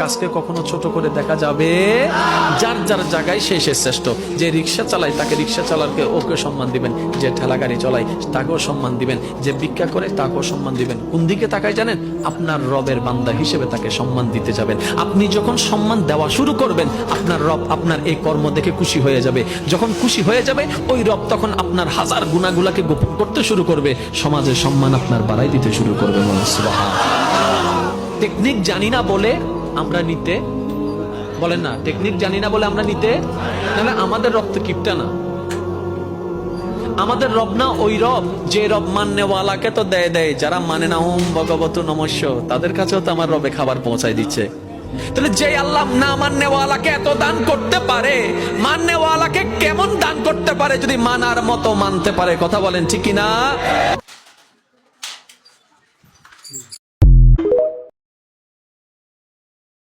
কাজকে কখনো ছোট করে দেখা যাবে। যার যার জায়গায় সে শ্রেষ্ঠ। যে রিক্সা চালায় তাকে রিক্সা চালারকে ওকে সম্মান দিবেন, যে ঠেলা গাড়ি চালায় তাকেও সম্মান দিবেন, যে ভিক্ষা করে তাকেও সম্মান দিবেন। কোন দিকে তাকায় জানেন? আপনার রবের বান্দা হিসেবে তাকে সম্মান দিতে যাবেন। আপনি যখন সম্মান দেওয়া শুরু করবেন, আপনার রব আপনার এই কর্ম দেখে খুশি হয়ে যাবে। যখন খুশি হয়ে যাবে, ওই রব তখন আপনার হাজার গুনাহগুলোকে গোপন করতে শুরু করবে, সমাজে সম্মান আপনার বাড়াই দিতে শুরু করবে। টেকনিক জানি না বলে আমরা নিতে, বলেন না, টেকনিক জানি না বলে আমরা নিতে, তাহলে আমাদের রব তো কিপটা না। আমাদের রব না ওই রব, যে রব মাননেওয়ালাকে তো দেয় দেয়, যারা মানে না ওম ভগবত নমস্য, তাদের কাছেও তো আমার রবে খাবার পৌঁছায় দিচ্ছে। তাহলে যে আল্লাহ না মাননেওয়ালাকে এত দান করতে পারে, মাননেওয়ালাকে কেমন দান করতে পারে যদি মানার মতো মানতে পারে? কথা বলেন ঠিক কিনা?